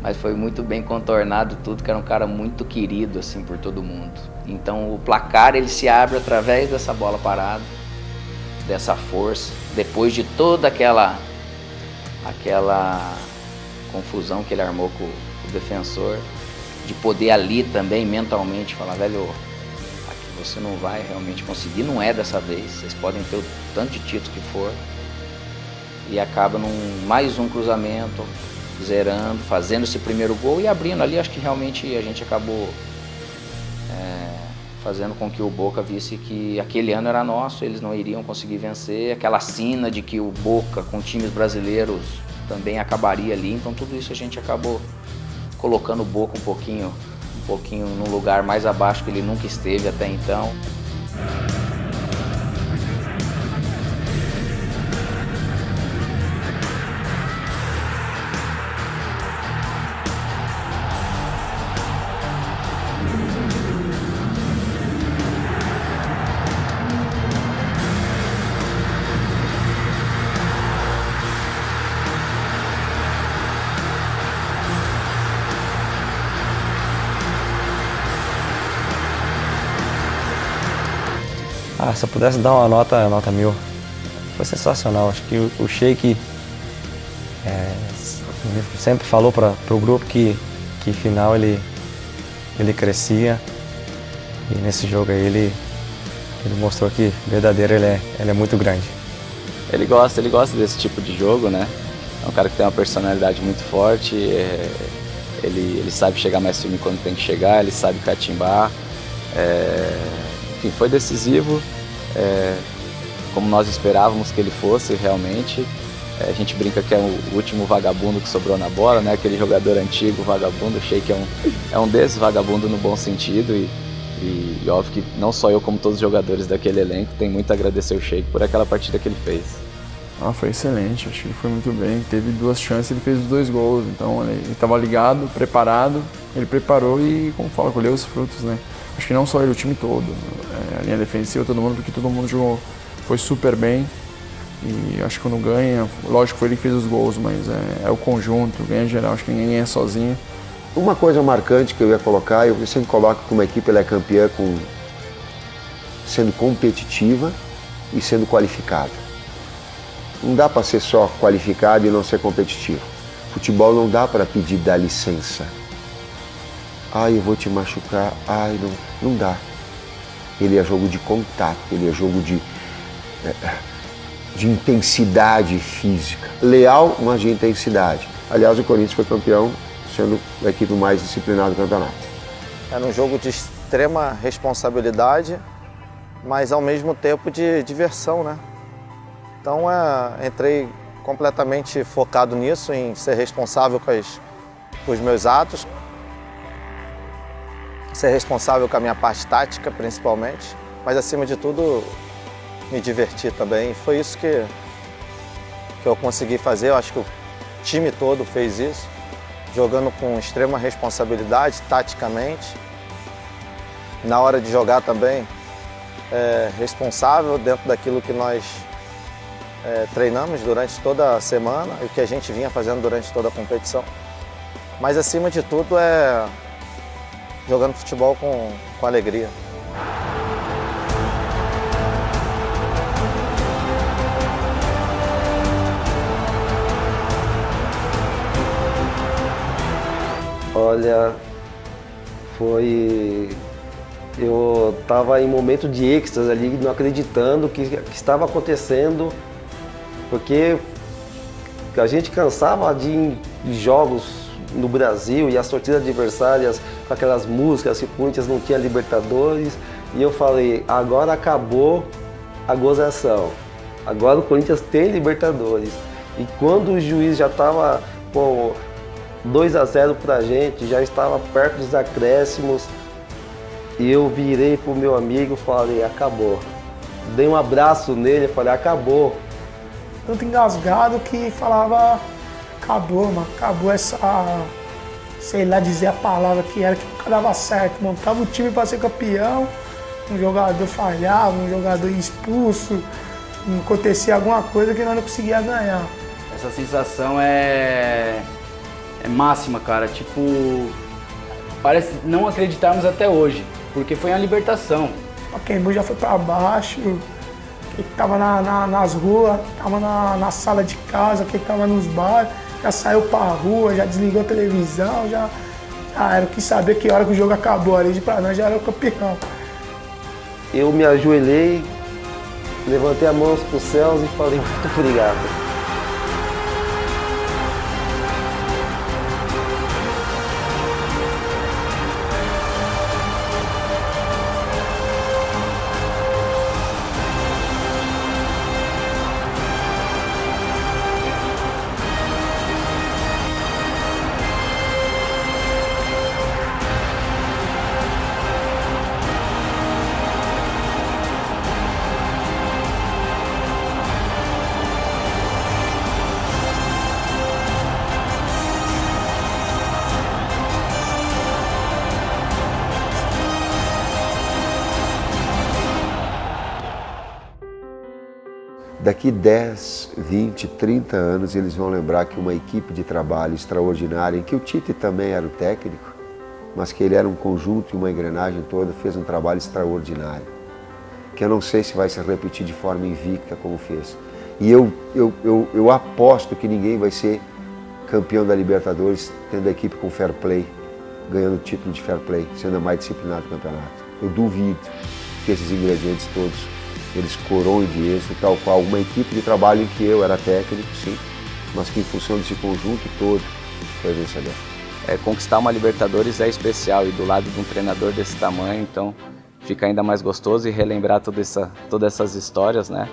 Mas foi muito bem contornado tudo, que era um cara muito querido, assim, por todo mundo. Então o placar, ele se abre através dessa bola parada, dessa força, depois de toda aquela confusão que ele armou com o defensor, de poder ali também mentalmente falar, velho, aqui você não vai realmente conseguir, não é dessa vez, vocês podem ter o tanto de título que for, e acaba num mais um cruzamento, zerando, fazendo esse primeiro gol e abrindo ali. Acho que realmente a gente acabou fazendo com que o Boca visse que aquele ano era nosso, eles não iriam conseguir vencer, aquela sina de que o Boca com times brasileiros também acabaria ali, então tudo isso a gente acabou colocando o Boca um pouquinho num lugar mais abaixo que ele nunca esteve até então. Se eu pudesse dar uma nota 1000, foi sensacional. Acho que o Sheik sempre falou para o grupo que final ele crescia, e nesse jogo aí ele mostrou que verdadeiro ele é muito grande. Ele gosta desse tipo de jogo, né? É um cara que tem uma personalidade muito forte, ele sabe chegar mais firme quando tem que chegar, ele sabe catimbar. Enfim, foi decisivo, como nós esperávamos que ele fosse realmente. A gente brinca que é o último vagabundo que sobrou na bola, né? Aquele jogador antigo, vagabundo. O Sheik é um desses, vagabundo no bom sentido, e óbvio que não só eu, como todos os jogadores daquele elenco, tem muito a agradecer o Sheik por aquela partida que ele fez. Foi excelente, acho que ele foi muito bem, teve 2 chances, ele fez os 2 gols, então ele estava ligado, preparado, ele preparou e, como fala, colheu os frutos, né? Acho que não só ele, o time todo, a linha defensiva, todo mundo, porque todo mundo jogou, foi super bem, e acho que quando ganha, lógico que foi ele que fez os gols, mas é o conjunto, ganha geral, acho que ninguém ganha sozinho. Uma coisa marcante que eu ia colocar, eu sempre coloco que uma equipe ela é campeã sendo competitiva e sendo qualificada. Não dá para ser só qualificado e não ser competitivo. Futebol não dá para pedir da licença. Eu vou te machucar. Não dá. Ele é jogo de contato, ele é jogo de intensidade física. Leal, mas de intensidade. Aliás, o Corinthians foi campeão, sendo a equipe mais disciplinada do campeonato. Era um jogo de extrema responsabilidade, mas ao mesmo tempo de diversão, né? Então entrei completamente focado nisso, em ser responsável com os meus atos, ser responsável com a minha parte tática, principalmente, mas acima de tudo me divertir também. Foi isso que eu consegui fazer. Eu acho que o time todo fez isso, jogando com extrema responsabilidade, taticamente. Na hora de jogar também, responsável dentro daquilo que nós treinamos durante toda a semana e o que a gente vinha fazendo durante toda a competição. Mas acima de tudo jogando futebol com alegria. Olha, eu estava em momento de êxtase ali, não acreditando que estava acontecendo, porque a gente cansava de ir em jogos no Brasil e as torcidas adversárias com aquelas músicas que o Corinthians não tinha Libertadores, e eu falei, agora acabou a gozação, agora o Corinthians tem Libertadores. E quando o juiz já estava com 2-0 pra gente, já estava perto dos acréscimos, e eu virei pro meu amigo e falei, acabou. Dei um abraço nele e falei, acabou. Tanto engasgado que falava, acabou, mano, acabou essa sei lá dizer a palavra que era, que nunca dava certo. Montava o time para ser campeão, um jogador falhava, um jogador expulso, acontecia alguma coisa que nós não conseguia ganhar. Essa sensação é máxima, cara. Tipo, parece não acreditarmos até hoje, porque foi uma libertação. O Pacaembu já foi para baixo, quem tava nas ruas, tava na sala de casa, quem tava nos bares, já saiu para a rua, já desligou a televisão, já era. Quis saber que hora que o jogo acabou ali, para nós já era o campeão. Eu me ajoelhei, levantei as mãos para os céus e falei muito obrigado. Daqui 10, 20, 30 anos eles vão lembrar que uma equipe de trabalho extraordinária, em que o Tite também era o técnico, mas que ele era um conjunto e uma engrenagem toda, fez um trabalho extraordinário, que eu não sei se vai se repetir de forma invicta como fez. E eu aposto que ninguém vai ser campeão da Libertadores tendo a equipe com fair play, ganhando o título de fair play, sendo a mais disciplinada do campeonato. Eu duvido que esses ingredientes todos eles coroam de êxito, tal qual uma equipe de trabalho em que eu era técnico, sim, mas que em função desse conjunto todo foi vencedor. Conquistar uma Libertadores é especial e do lado de um treinador desse tamanho, então fica ainda mais gostoso e relembrar todas essas histórias, né?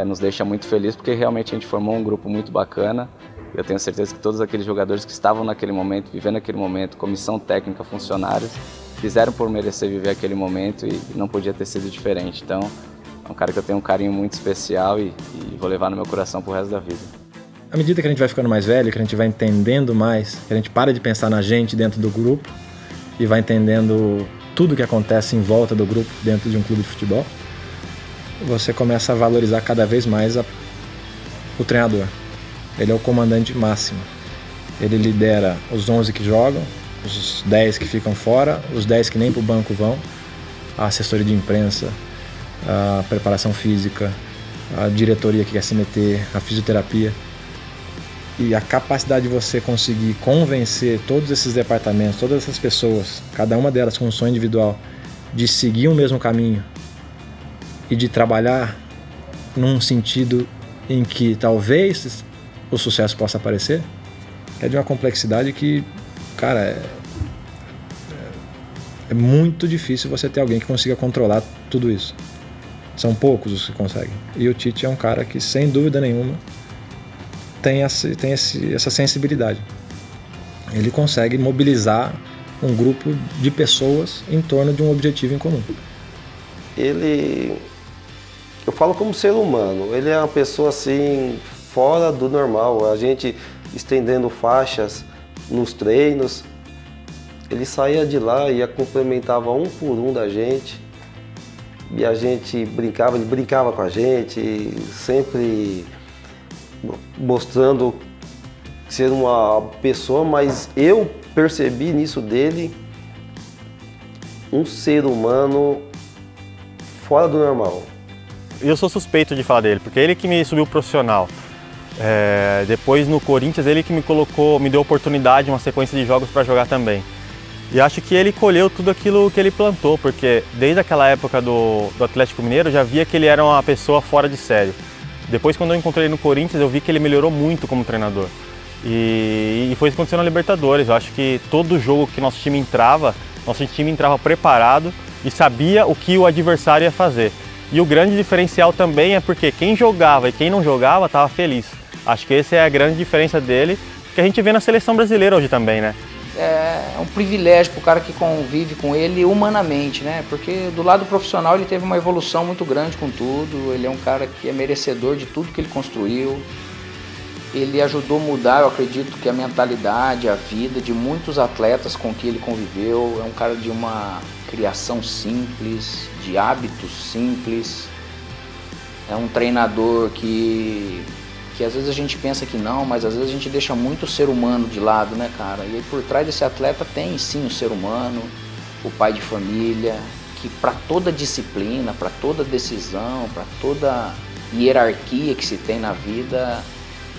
Nos deixa muito feliz porque realmente a gente formou um grupo muito bacana. Eu tenho certeza que todos aqueles jogadores que estavam naquele momento, vivendo aquele momento, comissão técnica, funcionários, fizeram por merecer viver aquele momento e não podia ter sido diferente. Então, é um cara que eu tenho um carinho muito especial e vou levar no meu coração pro resto da vida. À medida que a gente vai ficando mais velho, que a gente vai entendendo mais, que a gente para de pensar na gente dentro do grupo e vai entendendo tudo que acontece em volta do grupo dentro de um clube de futebol, você começa a valorizar cada vez mais o treinador. Ele é o comandante máximo. Ele lidera os 11 que jogam, os 10 que ficam fora, os 10 que nem pro banco vão, a assessoria de imprensa, a preparação física, a diretoria que quer se meter, a fisioterapia. E a capacidade de você conseguir convencer todos esses departamentos, todas essas pessoas, cada uma delas com um sonho individual, de seguir o mesmo caminho e de trabalhar num sentido em que talvez o sucesso possa aparecer, é de uma complexidade que, cara, é muito difícil você ter alguém que consiga controlar tudo isso. São poucos os que conseguem. E o Tite é um cara que, sem dúvida nenhuma, tem essa sensibilidade. Ele consegue mobilizar um grupo de pessoas em torno de um objetivo em comum. Eu falo como ser humano, ele é uma pessoa assim, fora do normal. A gente estendendo faixas nos treinos, ele saía de lá e cumprimentava um por um da gente. E a gente brincava, ele brincava com a gente, sempre mostrando ser uma pessoa, mas eu percebi nisso dele um ser humano fora do normal. Eu sou suspeito de falar dele, porque ele que me subiu profissional. Depois no Corinthians ele que me deu oportunidade, uma sequência de jogos para jogar também. E acho que ele colheu tudo aquilo que ele plantou, porque desde aquela época do Atlético Mineiro eu já via que ele era uma pessoa fora de sério. Depois, quando eu encontrei ele no Corinthians, eu vi que ele melhorou muito como treinador. E foi isso que aconteceu na Libertadores. Eu acho que todo jogo que nosso time entrava preparado e sabia o que o adversário ia fazer. E o grande diferencial também é porque quem jogava e quem não jogava estava feliz. Acho que essa é a grande diferença dele, que a gente vê na seleção brasileira hoje também, né? É um privilégio para o cara que convive com ele humanamente, né? Porque do lado profissional ele teve uma evolução muito grande com tudo, ele é um cara que é merecedor de tudo que ele construiu. ele ajudou a mudar, eu acredito que a mentalidade, a vida de muitos atletas com que ele conviveu. É um cara de uma criação simples, de hábitos simples. É um treinador que às vezes a gente pensa que não, mas às vezes a gente deixa muito o ser humano de lado, né, cara? E aí por trás desse atleta tem sim o ser humano, o pai de família, que para toda disciplina, para toda decisão, para toda hierarquia que se tem na vida,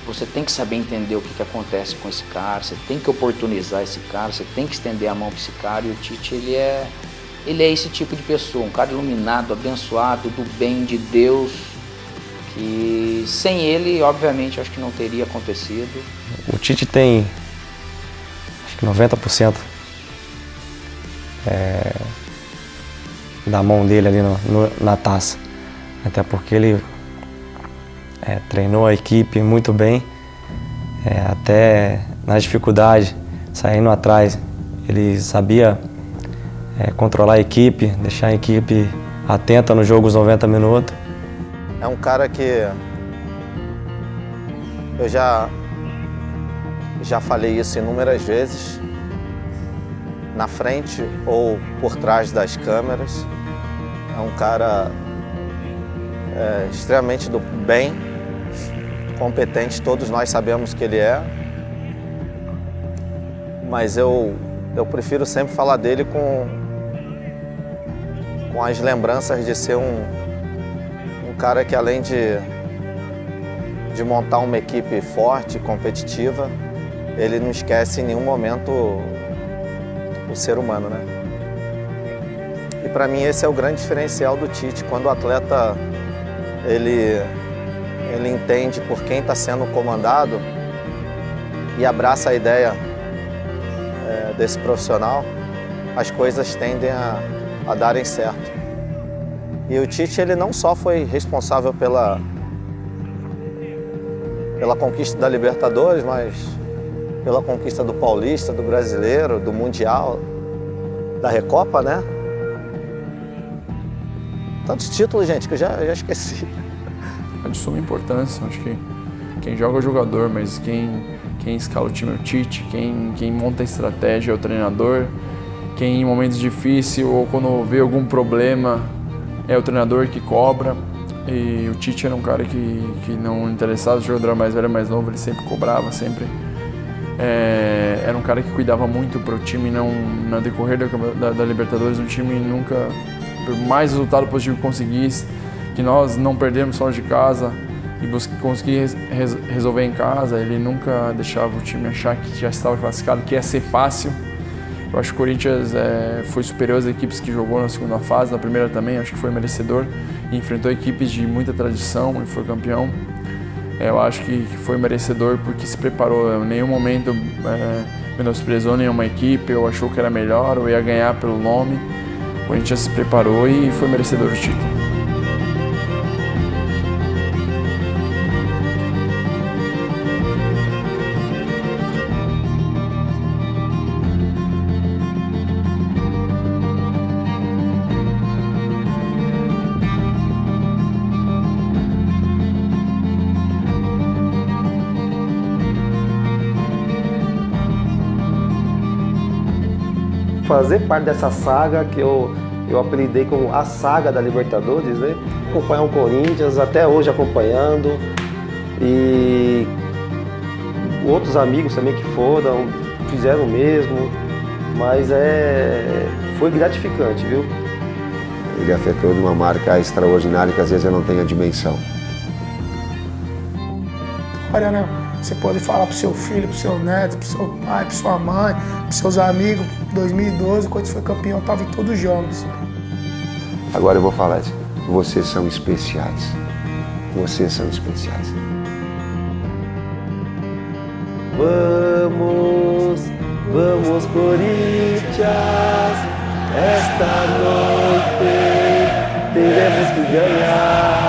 você tem que saber entender o que acontece com esse cara, você tem que oportunizar esse cara, você tem que estender a mão para esse cara. E o Tite, ele é esse tipo de pessoa, um cara iluminado, abençoado, do bem de Deus, que sem ele, obviamente, acho que não teria acontecido. O Tite tem, acho que 90% da mão dele ali na taça, até porque ele treinou a equipe muito bem, até nas dificuldades, saindo atrás, ele sabia controlar a equipe, deixar a equipe atenta no jogo os 90 minutos. É um cara que eu já falei isso inúmeras vezes, na frente ou por trás das câmeras. É um cara extremamente do bem, competente, todos nós sabemos que ele é, mas eu prefiro sempre falar dele com as lembranças de ser um cara que, além de montar uma equipe forte, competitiva, ele não esquece em nenhum momento o ser humano, né? E para mim esse é o grande diferencial do Tite, quando o atleta ele entende por quem está sendo comandado e abraça a ideia desse profissional, as coisas tendem a darem certo. E o Tite, ele não só foi responsável pela conquista da Libertadores, mas pela conquista do Paulista, do Brasileiro, do Mundial, da Recopa, né? Tantos títulos, gente, que eu já esqueci. É de suma importância, acho que quem joga é o jogador, mas quem escala o time é o Tite, quem monta a estratégia é o treinador, quem em momentos difíceis ou quando vê algum problema é o treinador que cobra. E o Tite era um cara que não interessava o jogador mais velho, mais novo, ele sempre cobrava, sempre. Era um cara que cuidava muito para o time, não no decorrer da Libertadores, o time nunca, por mais resultado positivo que conseguisse, que nós não perdemos fora de casa e conseguir resolver em casa, ele nunca deixava o time achar que já estava classificado, que ia ser fácil. Eu acho que o Corinthians foi superior às equipes que jogou na segunda fase, na primeira também, acho que foi merecedor, e enfrentou equipes de muita tradição e foi campeão. Eu acho que foi merecedor porque se preparou, em nenhum momento menosprezou nenhuma equipe, ou achou que era melhor, ou ia ganhar pelo nome. O Corinthians se preparou e foi merecedor do título. Fazer parte dessa saga que eu apelidei como a saga da Libertadores, né? Acompanhar o Corinthians, até hoje acompanhando, e outros amigos também que foram, fizeram o mesmo, mas foi gratificante, viu? Ele afetou de uma marca extraordinária que às vezes eu não tenho a dimensão. Olha, né? Você pode falar pro seu filho, pro seu neto, pro seu pai, pra sua mãe, pros seus amigos. 2012, quando você foi campeão, eu tava em todos os jogos. Agora eu vou falar assim, vocês são especiais. Vocês são especiais. Vamos, vamos Corinthians, esta noite teremos que ganhar.